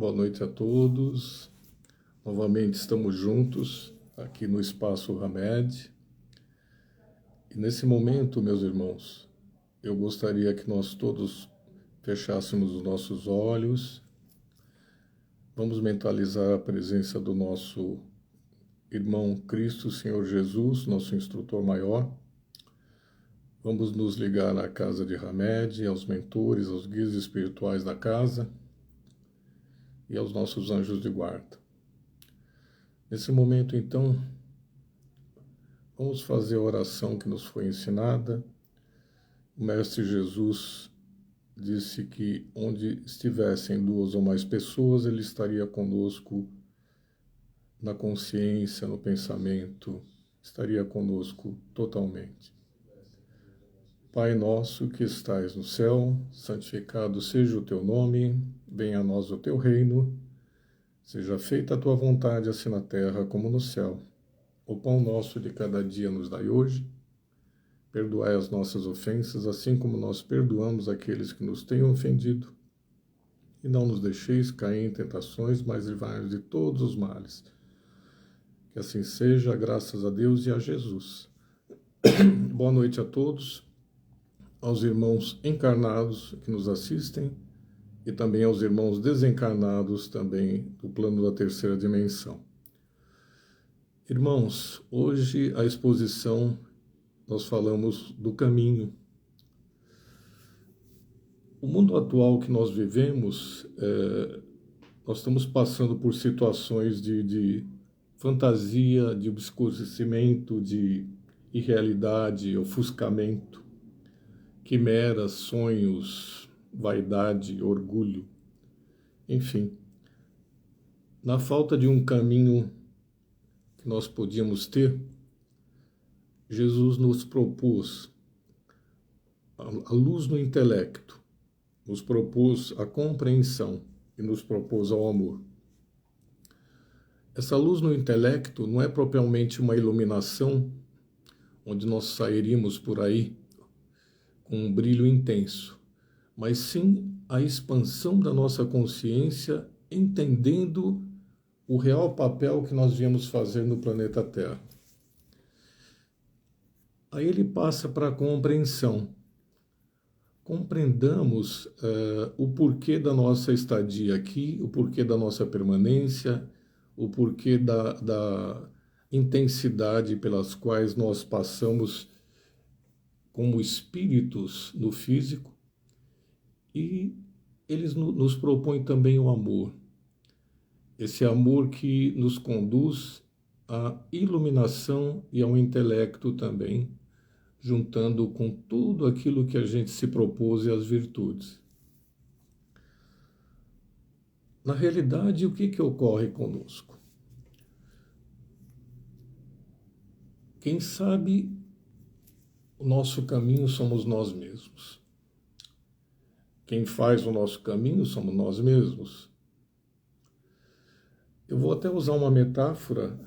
Boa noite a todos. Novamente estamos juntos aqui no Espaço Hamed. E nesse momento, meus irmãos, eu gostaria que nós todos fechássemos os nossos olhos. Vamos mentalizar a presença do nosso irmão Cristo, Senhor Jesus, nosso instrutor maior. Vamos nos ligar à casa de Hamed, aos mentores, aos guias espirituais da casa e aos nossos anjos de guarda. Nesse momento, então, vamos fazer a oração que nos foi ensinada. O Mestre Jesus disse que onde estivessem duas ou mais pessoas, Ele estaria conosco na consciência, no pensamento, estaria conosco totalmente. Pai nosso que estais no céu, santificado seja o teu nome, venha a nós o teu reino, seja feita a tua vontade, assim na terra como no céu. O pão nosso de cada dia nos dai hoje, perdoai as nossas ofensas, assim como nós perdoamos aqueles que nos têm ofendido, e não nos deixeis cair em tentações, mas livrai-nos de todos os males. Que assim seja, graças a Deus e a Jesus. Boa noite a todos, aos irmãos encarnados que nos assistem e também aos irmãos desencarnados também do plano da terceira dimensão. Irmãos, hoje a exposição nós falamos do caminho. O mundo atual que nós vivemos, nós estamos passando por situações de fantasia, de obscurecimento, de irrealidade, ofuscamento, quimeras, sonhos, vaidade, orgulho, enfim. Na falta de um caminho que nós podíamos ter, Jesus nos propôs a luz no intelecto, nos propôs a compreensão e nos propôs ao amor. Essa luz no intelecto não é propriamente uma iluminação onde nós sairíamos por aí com um brilho intenso, mas sim a expansão da nossa consciência, entendendo o real papel que nós viemos fazer no planeta Terra. Aí ele passa para a compreensão. Compreendamos o porquê da nossa estadia aqui, o porquê da nossa permanência, o porquê da intensidade pelas quais nós passamos como espíritos no físico, e eles nos propõem também o amor. Esse amor que nos conduz à iluminação e ao intelecto também, juntando com tudo aquilo que a gente se propôs e as virtudes. Na realidade, o que ocorre conosco? Quem sabe o nosso caminho somos nós mesmos. Quem faz o nosso caminho somos nós mesmos. Eu vou até usar uma metáfora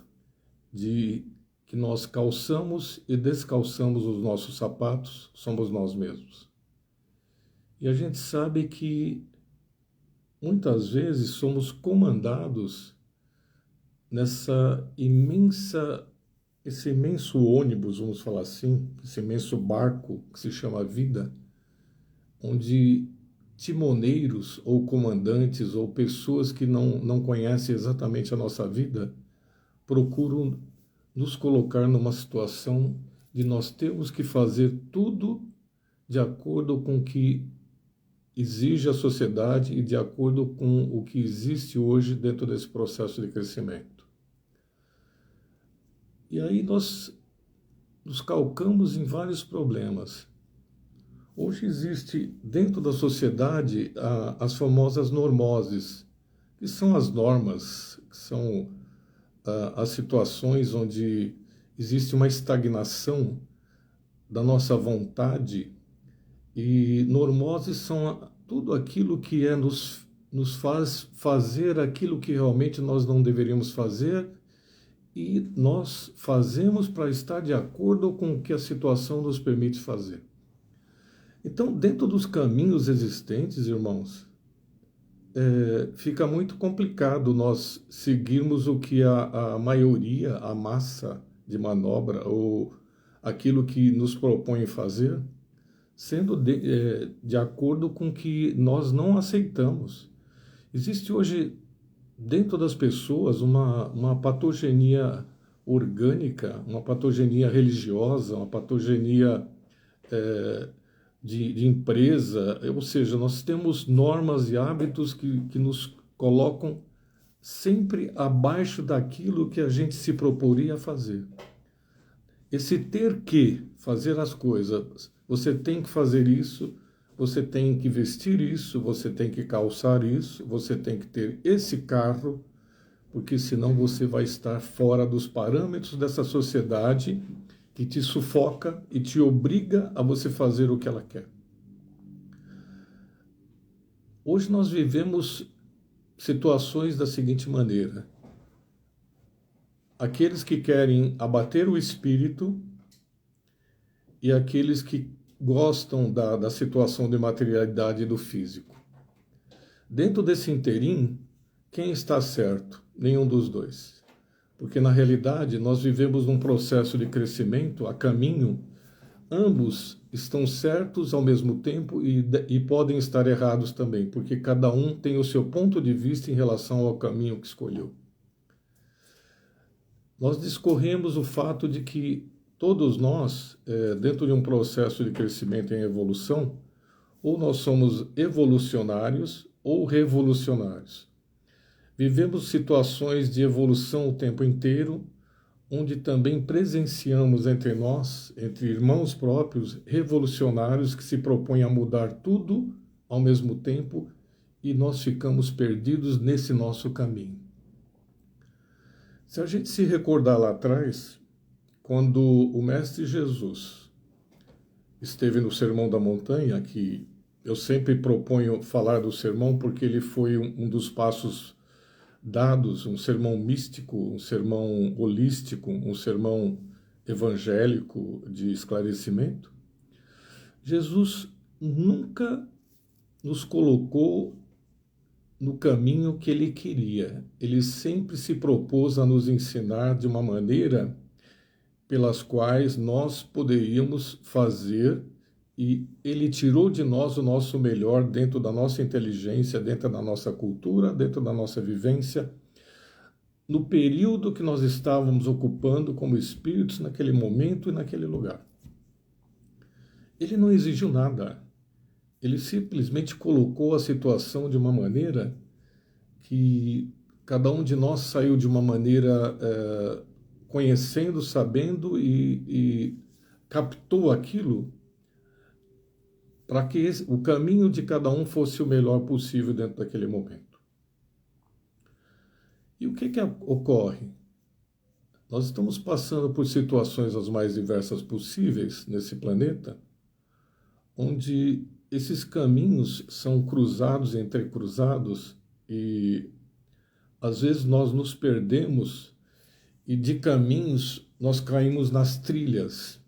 de que nós calçamos e descalçamos os nossos sapatos, somos nós mesmos. E a gente sabe que muitas vezes somos comandados esse imenso ônibus, vamos falar assim, esse imenso barco que se chama vida, onde timoneiros ou comandantes ou pessoas que não conhecem exatamente a nossa vida procuram nos colocar numa situação de nós termos que fazer tudo de acordo com o que exige a sociedade e de acordo com o que existe hoje dentro desse processo de crescimento. E aí nós nos calcamos em vários problemas. Hoje existe dentro da sociedade as famosas normoses, que são as normas, que são as situações onde existe uma estagnação da nossa vontade, e normoses são tudo aquilo que nos faz fazer aquilo que realmente nós não deveríamos fazer, e nós fazemos para estar de acordo com o que a situação nos permite fazer. Então, dentro dos caminhos existentes, irmãos, fica muito complicado nós seguirmos o que a maioria, a massa de manobra, ou aquilo que nos propõe fazer, sendo de acordo com o que nós não aceitamos. Existe hoje, dentro das pessoas, uma patogenia orgânica, uma patogenia religiosa, uma patogenia eh, de empresa, ou seja, nós temos normas e hábitos que nos colocam sempre abaixo daquilo que a gente se proporia a fazer. Esse ter que fazer as coisas, você tem que fazer isso, você tem que vestir isso, você tem que calçar isso, você tem que ter esse carro, porque senão você vai estar fora dos parâmetros dessa sociedade que te sufoca e te obriga a você fazer o que ela quer. Hoje nós vivemos situações da seguinte maneira: aqueles que querem abater o espírito e aqueles que gostam da situação de materialidade do físico. Dentro desse interim, quem está certo? Nenhum dos dois. Porque na realidade nós vivemos num processo de crescimento a caminho, ambos estão certos ao mesmo tempo e podem estar errados também, porque cada um tem o seu ponto de vista em relação ao caminho que escolheu. Nós discorremos o fato de que todos nós, dentro de um processo de crescimento em evolução, ou nós somos evolucionários ou revolucionários. Vivemos situações de evolução o tempo inteiro, onde também presenciamos entre nós, entre irmãos próprios, revolucionários que se propõem a mudar tudo ao mesmo tempo e nós ficamos perdidos nesse nosso caminho. Se a gente se recordar lá atrás, quando o Mestre Jesus esteve no Sermão da Montanha, que eu sempre proponho falar do sermão porque ele foi um dos passos dados, um sermão místico, um sermão holístico, um sermão evangélico de esclarecimento. Jesus nunca nos colocou no caminho que ele queria. Ele sempre se propôs a nos ensinar de uma maneira pelas quais nós poderíamos fazer, e ele tirou de nós o nosso melhor dentro da nossa inteligência, dentro da nossa cultura, dentro da nossa vivência, no período que nós estávamos ocupando como espíritos naquele momento e naquele lugar. Ele não exigiu nada. Ele simplesmente colocou a situação de uma maneira que cada um de nós saiu de uma maneira conhecendo, sabendo e captou aquilo para que o caminho de cada um fosse o melhor possível dentro daquele momento. E o que ocorre? Nós estamos passando por situações as mais diversas possíveis nesse planeta, onde esses caminhos são cruzados, entrecruzados, e às vezes nós nos perdemos e de caminhos nós caímos nas trilhas.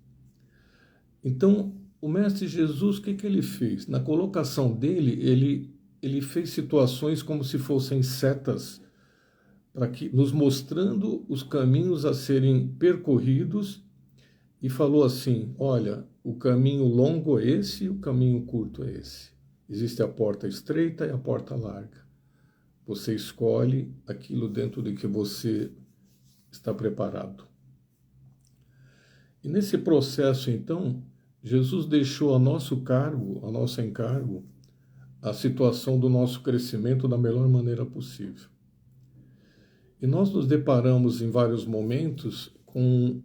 Então, o Mestre Jesus, o que ele fez? Na colocação dele, ele fez situações como se fossem setas, para que, nos mostrando os caminhos a serem percorridos, e falou assim: olha, o caminho longo é esse, o caminho curto é esse. Existe a porta estreita e a porta larga. Você escolhe aquilo dentro de que você está preparado. E nesse processo, então, Jesus deixou a nosso cargo, a nosso encargo, a situação do nosso crescimento da melhor maneira possível. E nós nos deparamos em vários momentos com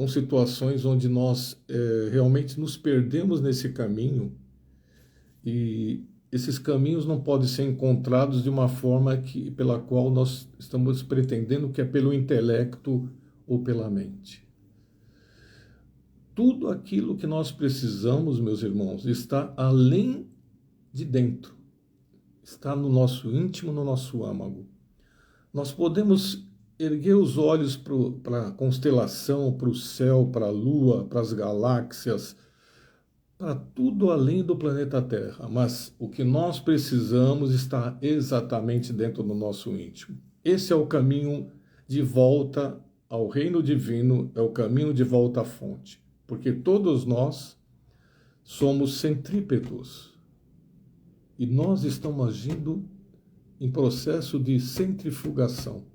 situações onde nós realmente nos perdemos nesse caminho, e esses caminhos não podem ser encontrados de uma forma pela qual nós estamos pretendendo, que é pelo intelecto ou pela mente. Tudo aquilo que nós precisamos, meus irmãos, está além de dentro, está no nosso íntimo, no nosso âmago. Nós podemos erguer os olhos para a constelação, para o céu, para a lua, para as galáxias, para tudo além do planeta Terra, mas o que nós precisamos está exatamente dentro do nosso íntimo. Esse é o caminho de volta ao reino divino, é o caminho de volta à fonte, porque todos nós somos centrípetos e nós estamos agindo em processo de centrifugação.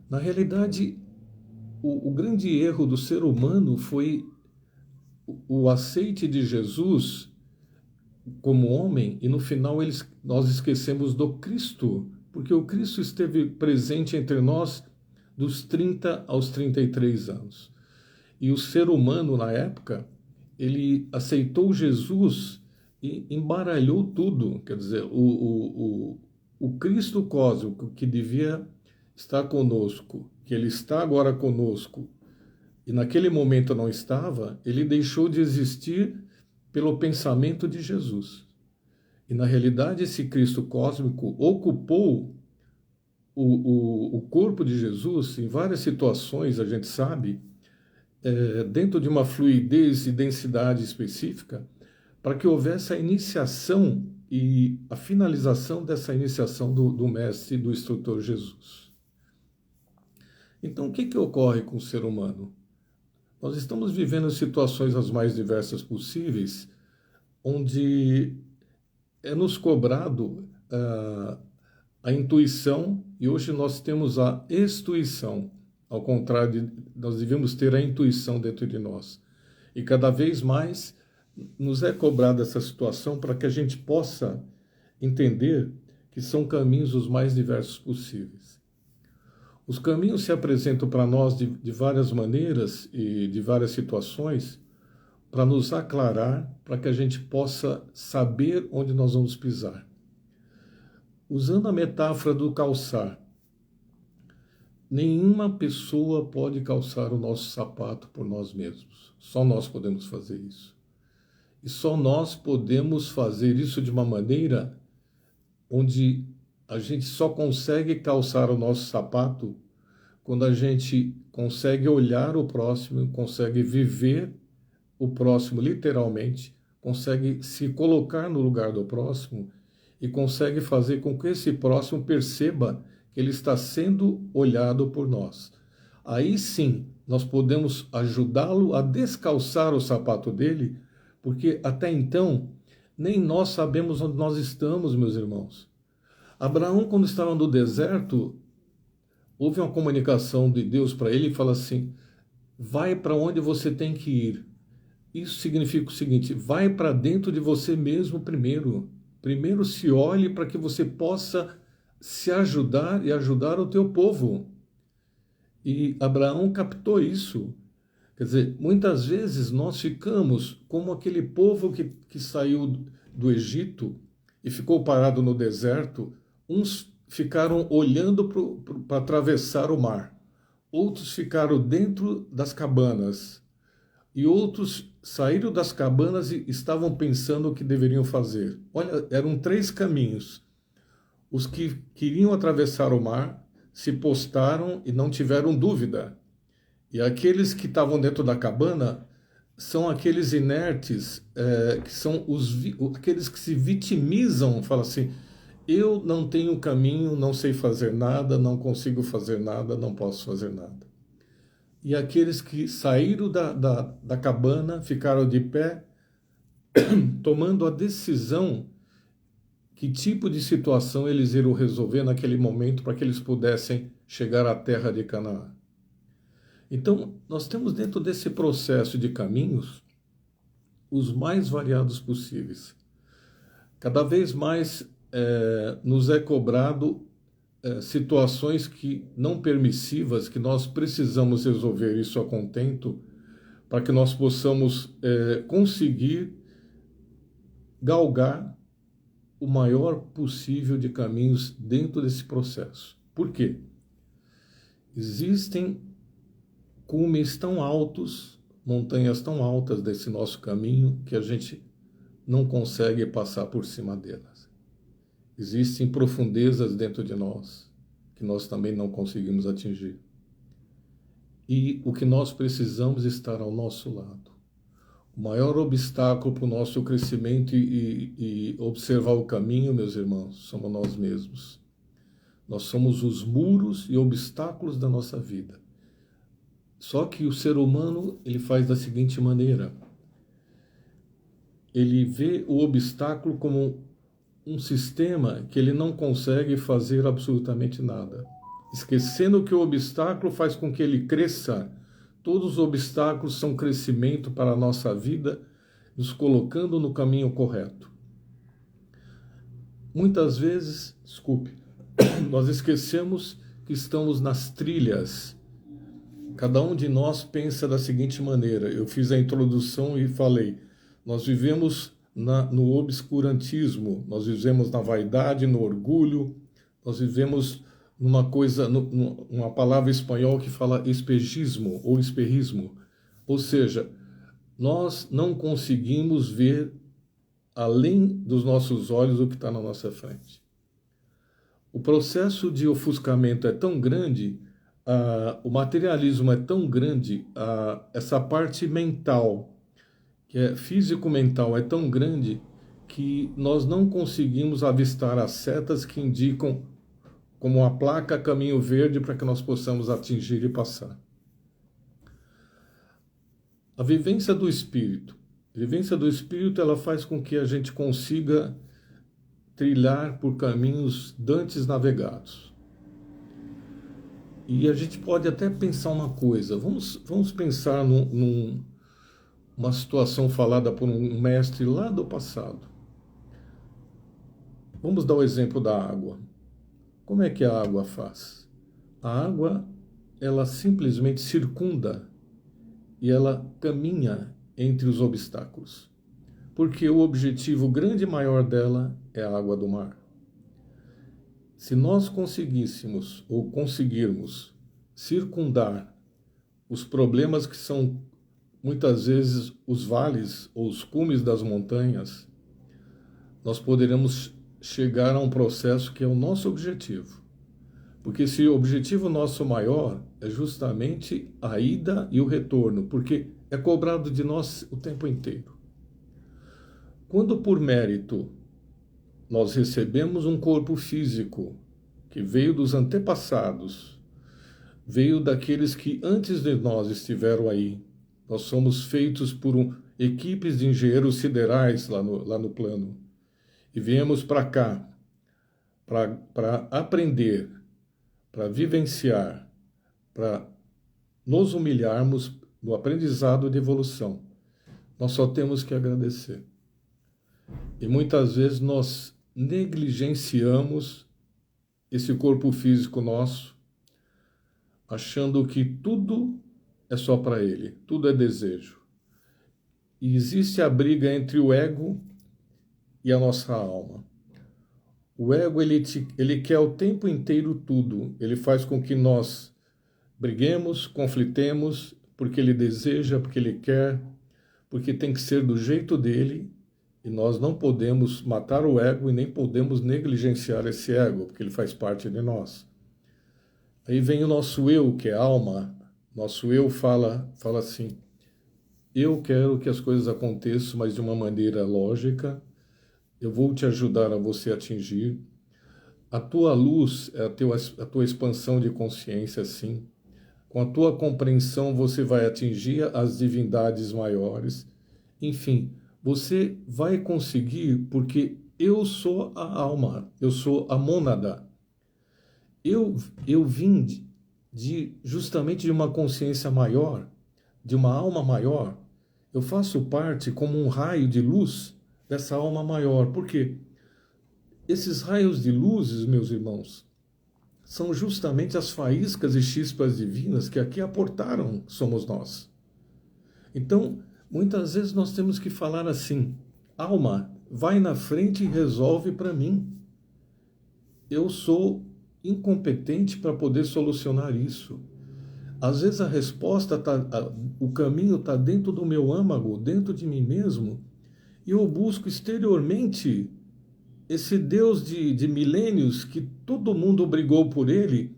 Na realidade, o grande erro do ser humano foi o aceite de Jesus como homem, e no final nós esquecemos do Cristo, porque o Cristo esteve presente entre nós dos 30 aos 33 anos. E o ser humano, na época, ele aceitou Jesus e embaralhou tudo. Quer dizer, o Cristo cósmico que devia estar conosco, que ele está agora conosco, e naquele momento não estava, ele deixou de existir pelo pensamento de Jesus. E na realidade esse Cristo cósmico ocupou o corpo de Jesus em várias situações, a gente sabe, dentro de uma fluidez e densidade específica, para que houvesse a iniciação e a finalização dessa iniciação do mestre, do instrutor Jesus. Então, o que ocorre com o ser humano? Nós estamos vivendo situações as mais diversas possíveis, onde é nos cobrado a intuição, e hoje nós temos a extuição. Ao contrário, nós devíamos ter a intuição dentro de nós. E cada vez mais nos é cobrada essa situação para que a gente possa entender que são caminhos os mais diversos possíveis. Os caminhos se apresentam para nós de várias maneiras e de várias situações para nos aclarar, para que a gente possa saber onde nós vamos pisar. Usando a metáfora do calçar, nenhuma pessoa pode calçar o nosso sapato por nós mesmos. Só nós podemos fazer isso. E só nós podemos fazer isso de uma maneira onde a gente só consegue calçar o nosso sapato quando a gente consegue olhar o próximo, consegue viver o próximo literalmente, consegue se colocar no lugar do próximo e consegue fazer com que esse próximo perceba que ele está sendo olhado por nós. Aí sim, nós podemos ajudá-lo a descalçar o sapato dele, porque até então nem nós sabemos onde nós estamos, meus irmãos. Abraão, quando estava no deserto, houve uma comunicação de Deus para ele e fala assim: vai para onde você tem que ir. Isso significa o seguinte: vai para dentro de você mesmo primeiro. Primeiro se olhe para que você possa se ajudar e ajudar o teu povo. E Abraão captou isso. Quer dizer, muitas vezes nós ficamos como aquele povo que saiu do Egito e ficou parado no deserto. Uns ficaram olhando para atravessar o mar, outros ficaram dentro das cabanas e outros saíram das cabanas e estavam pensando o que deveriam fazer. Olha, eram 3 caminhos. Os que queriam atravessar o mar se postaram e não tiveram dúvida. E aqueles que estavam dentro da cabana são aqueles inertes, que são aqueles que se vitimizam, falam assim: eu não tenho caminho, não sei fazer nada, não consigo fazer nada, não posso fazer nada. E aqueles que saíram da cabana, ficaram de pé, tomando a decisão que tipo de situação eles iriam resolver naquele momento para que eles pudessem chegar à terra de Canaã. Então, nós temos dentro desse processo de caminhos os mais variados possíveis. Cada vez mais nos é cobrado situações que não permissivas, que nós precisamos resolver isso a contento, para que nós possamos conseguir galgar o maior possível de caminhos dentro desse processo. Por quê? Existem cumes tão altos, montanhas tão altas desse nosso caminho, que a gente não consegue passar por cima delas. Existem profundezas dentro de nós, que nós também não conseguimos atingir. E o que nós precisamos estar ao nosso lado. O maior obstáculo para o nosso crescimento e observar o caminho, meus irmãos, somos nós mesmos. Nós somos os muros e obstáculos da nossa vida. Só que o ser humano, ele faz da seguinte maneira: ele vê o obstáculo como um sistema que ele não consegue fazer absolutamente nada, esquecendo que o obstáculo faz com que ele cresça. Todos os obstáculos são crescimento para a nossa vida, nos colocando no caminho correto. Muitas vezes, nós esquecemos que estamos nas trilhas. Cada um de nós pensa da seguinte maneira: eu fiz a introdução e falei, nós vivemos no obscurantismo, nós vivemos na vaidade, no orgulho, nós vivemos uma palavra espanhol que fala espejismo ou esperrismo, ou seja, nós não conseguimos ver além dos nossos olhos o que está na nossa frente. O processo de ofuscamento é tão grande, o materialismo é tão grande, essa parte mental, que é físico-mental, é tão grande que nós não conseguimos avistar as setas que indicam como a placa caminho verde para que nós possamos atingir e passar. A vivência do Espírito. A vivência do Espírito, ela faz com que a gente consiga trilhar por caminhos dantes navegados. E a gente pode até pensar uma coisa, vamos pensar uma situação falada por um mestre lá do passado. Vamos dar o exemplo da água. Como é que a água faz? A água, ela simplesmente circunda e ela caminha entre os obstáculos. Porque o objetivo grande e maior dela é a água do mar. Se nós conseguíssemos ou conseguirmos circundar os problemas que são muitas vezes os vales ou os cumes das montanhas, nós poderemos chegar a um processo que é o nosso objetivo. Porque se o objetivo nosso maior é justamente a ida e o retorno, porque é cobrado de nós o tempo inteiro. Quando por mérito nós recebemos um corpo físico que veio dos antepassados, veio daqueles que antes de nós estiveram aí, nós somos feitos por equipes de engenheiros siderais lá no plano. E viemos para cá para aprender, para vivenciar, para nos humilharmos no aprendizado de evolução. Nós só temos que agradecer. E muitas vezes nós negligenciamos esse corpo físico nosso, achando que tudo é só para ele, tudo é desejo. E existe a briga entre o ego e a nossa alma. O ego, ele quer o tempo inteiro tudo. Ele faz com que nós briguemos, conflitemos, porque ele deseja, porque ele quer, porque tem que ser do jeito dele, e nós não podemos matar o ego e nem podemos negligenciar esse ego, porque ele faz parte de nós. Aí vem o nosso eu, que é alma. Nosso eu fala assim, eu quero que as coisas aconteçam, mas de uma maneira lógica. Eu vou te ajudar a você atingir. A tua luz é a tua expansão de consciência, sim. Com a tua compreensão, você vai atingir as divindades maiores. Enfim, você vai conseguir, porque eu sou a alma, eu sou a mônada. Eu vim justamente de uma consciência maior, de uma alma maior. Eu faço parte como um raio de luz dessa alma maior. Por quê? Esses raios de luzes, meus irmãos, são justamente as faíscas e chispas divinas que aqui aportaram, somos nós. Então, muitas vezes nós temos que falar assim, alma, vai na frente e resolve para mim. Eu sou incompetente para poder solucionar isso. Às vezes a resposta, o caminho está dentro do meu âmago, dentro de mim mesmo, e eu busco exteriormente esse Deus de milênios que todo mundo brigou por ele,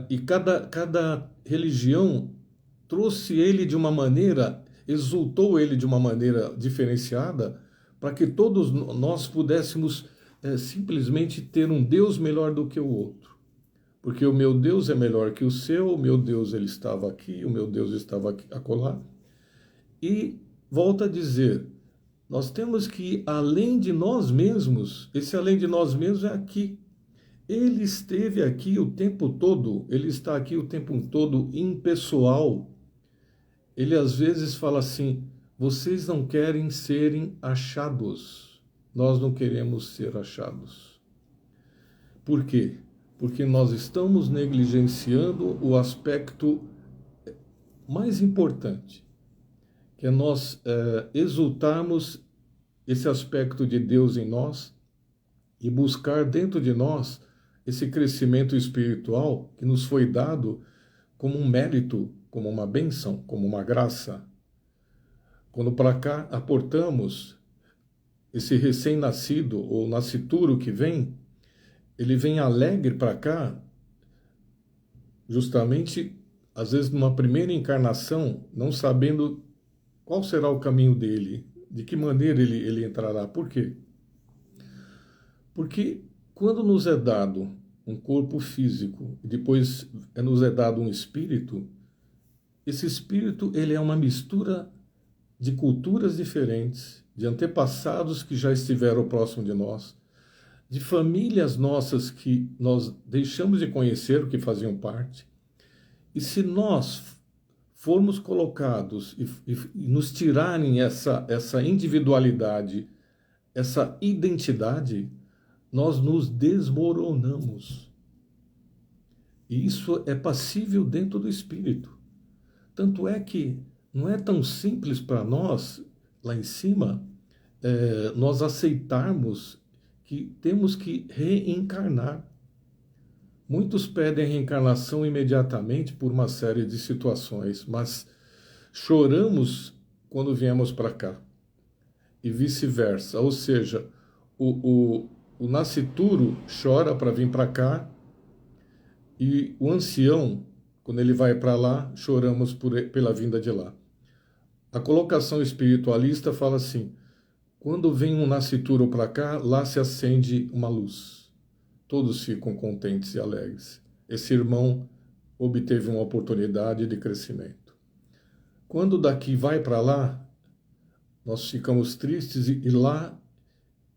e cada religião trouxe ele de uma maneira, exultou ele de uma maneira diferenciada para que todos nós pudéssemos simplesmente ter um Deus melhor do que o outro. Porque o meu Deus é melhor que o seu, o meu Deus ele estava aqui, o meu Deus estava aqui, acolá. E volta a dizer, nós temos que ir além de nós mesmos, esse além de nós mesmos é aqui. Ele esteve aqui o tempo todo, ele está aqui o tempo todo impessoal. Ele às vezes fala assim, vocês não querem serem achados, nós não queremos ser achados. Por quê? Porque nós estamos negligenciando o aspecto mais importante, que é nós exultarmos esse aspecto de Deus em nós e buscar dentro de nós esse crescimento espiritual que nos foi dado como um mérito, como uma bênção, como uma graça. Quando para cá aportamos esse recém-nascido ou nascituro que vem, ele vem alegre para cá, justamente, às vezes, numa primeira encarnação, não sabendo qual será o caminho dele, de que maneira ele entrará. Por quê? Porque quando nos é dado um corpo físico e depois nos é dado um espírito, esse espírito ele é uma mistura de culturas diferentes, de antepassados que já estiveram próximo de nós, de famílias nossas que nós deixamos de conhecer, que faziam parte. E se nós formos colocados e nos tirarem essa individualidade, essa identidade, nós nos desmoronamos. E isso é passível dentro do espírito. Tanto é que não é tão simples para nós, lá em cima, nós aceitarmos que temos que reencarnar. Muitos pedem reencarnação imediatamente por uma série de situações, mas choramos quando viemos para cá. E vice-versa. Ou seja, o nascituro chora para vir para cá e o ancião, quando ele vai para lá, choramos pela vinda de lá. A colocação espiritualista fala assim, quando vem um nascituro para cá, lá se acende uma luz. Todos ficam contentes e alegres. Esse irmão obteve uma oportunidade de crescimento. Quando daqui vai para lá, nós ficamos tristes e lá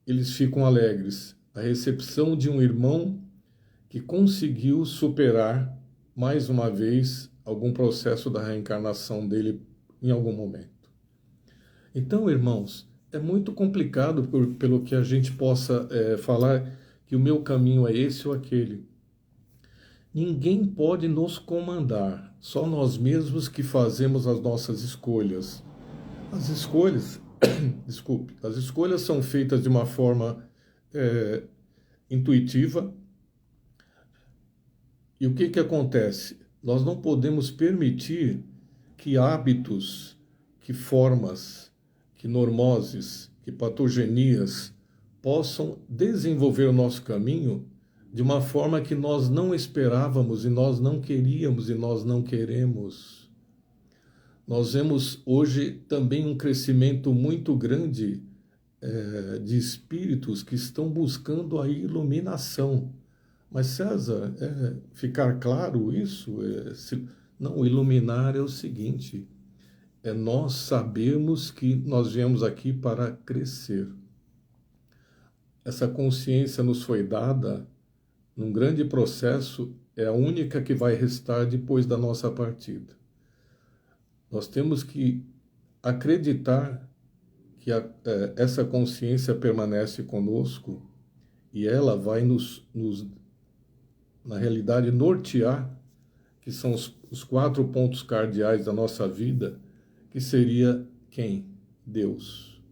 eles ficam alegres. A recepção de um irmão que conseguiu superar mais uma vez algum processo da reencarnação dele em algum momento. Então, irmãos, é muito complicado pelo que a gente possa falar que o meu caminho é esse ou aquele. Ninguém pode nos comandar, só nós mesmos que fazemos as nossas escolhas. As escolhas, desculpe, as escolhas são feitas de uma forma intuitiva. E o que acontece? Nós não podemos permitir que hábitos, que formas, que normoses, que patogenias possam desenvolver o nosso caminho de uma forma que nós não esperávamos e nós não queríamos e nós não queremos. Nós vemos hoje também um crescimento muito grande de espíritos que estão buscando a iluminação. Mas, César, ficar claro isso? Não, iluminar é o seguinte, é nós sabermos que nós viemos aqui para crescer. Essa consciência nos foi dada num grande processo, é a única que vai restar depois da nossa partida. Nós temos que acreditar que essa consciência permanece conosco e ela vai na realidade, nortear, que são os 4 pontos cardeais da nossa vida, que seria quem? Deus.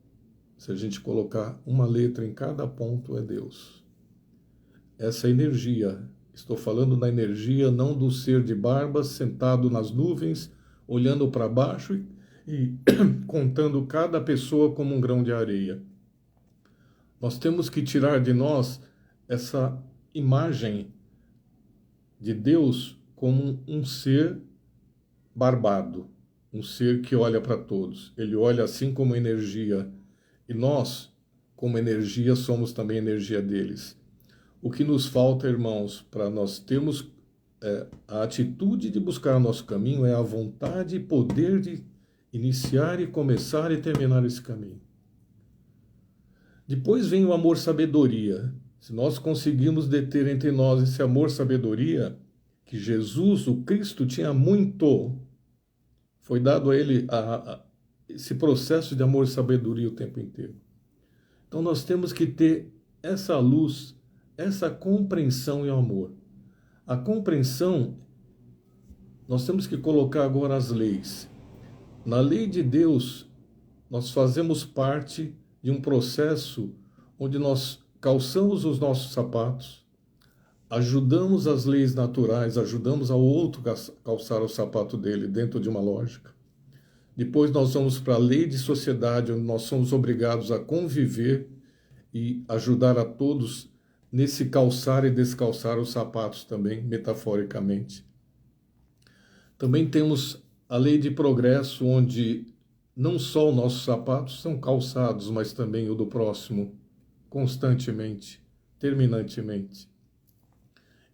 Se a gente colocar uma letra em cada ponto, é Deus. Essa energia, estou falando da energia não do ser de barba sentado nas nuvens, olhando para baixo e contando cada pessoa como um grão de areia. Nós temos que tirar de nós essa imagem de Deus como um ser barbado. um ser que olha para todos. Ele olha assim como energia. E nós, como energia, somos também energia deles. O que nos falta, irmãos, para nós termos a atitude de buscar o nosso caminho é a vontade e poder de iniciar e começar e terminar esse caminho. Depois vem o amor-sabedoria. Se nós conseguirmos deter entre nós esse amor-sabedoria, que Jesus, o Cristo, tinha muito, foi dado a ele esse processo de amor e sabedoria o tempo inteiro. Então nós temos que ter essa luz, essa compreensão e amor. A compreensão, nós temos que colocar agora as leis. Na lei de Deus, nós fazemos parte de um processo onde nós calçamos os nossos sapatos, ajudamos as leis naturais, ajudamos ao outro calçar o sapato dele dentro de uma lógica. Depois nós vamos para a lei de sociedade, onde nós somos obrigados a conviver e ajudar a todos nesse calçar e descalçar os sapatos também, metaforicamente. Também temos a lei de progresso, onde não só os nossos sapatos são calçados, mas também o do próximo, constantemente, terminantemente.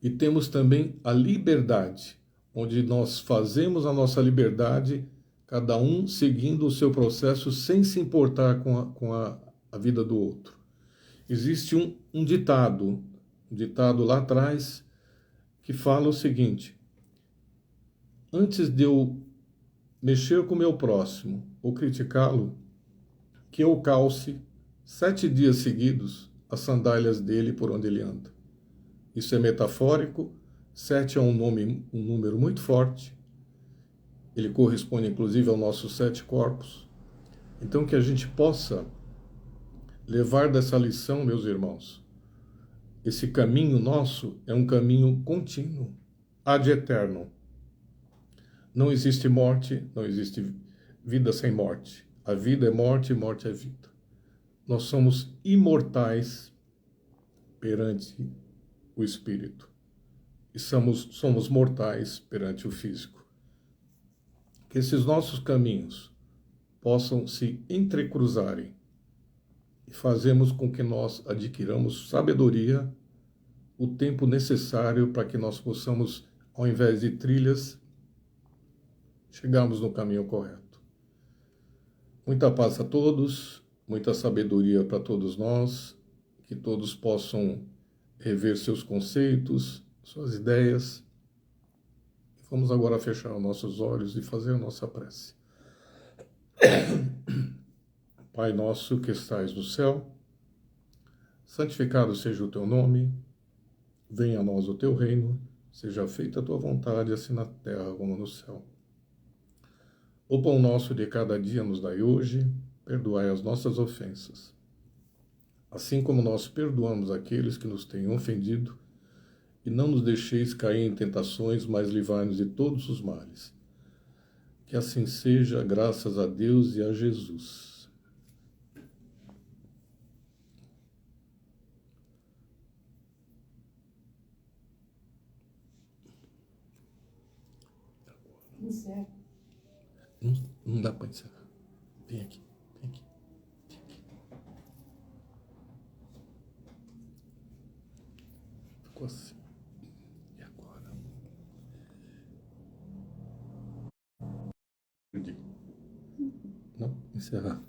E temos também a liberdade, onde nós fazemos a nossa liberdade, cada um seguindo o seu processo, sem se importar com a vida do outro. Existe um ditado lá atrás, que fala o seguinte: antes de eu mexer com o meu próximo ou criticá-lo, que eu calce 7 dias seguidos as sandálias dele por onde ele anda. Isso é metafórico. 7 é um número muito forte. Ele corresponde, inclusive, aos nossos 7 corpos. Então, que a gente possa levar dessa lição, meus irmãos, esse caminho nosso é um caminho contínuo, ad eterno. Não existe morte, não existe vida sem morte. A vida é morte e morte é vida. Nós somos imortais perante o espírito e somos mortais perante o físico. Que esses nossos caminhos possam se entrecruzarem e fazemos com que nós adquiramos sabedoria, o tempo necessário para que nós possamos, ao invés de trilhas, chegarmos no caminho correto. Muita paz a todos, muita sabedoria para todos nós, que todos possam rever seus conceitos, suas ideias. Vamos agora fechar os nossos olhos e fazer a nossa prece. Pai nosso que estais no céu, santificado seja o teu nome, venha a nós o teu reino, seja feita a tua vontade, assim na terra como no céu. O pão nosso de cada dia nos dai hoje, perdoai as nossas ofensas, assim como nós perdoamos aqueles que nos têm ofendido, e não nos deixeis cair em tentações, mas livrai-nos de todos os males. Que assim seja, graças a Deus e a Jesus. Encerra. Não dá para encerrar. Vem aqui, vem aqui, vem aqui. Ficou assim. E agora? Perdi. Não, encerrar.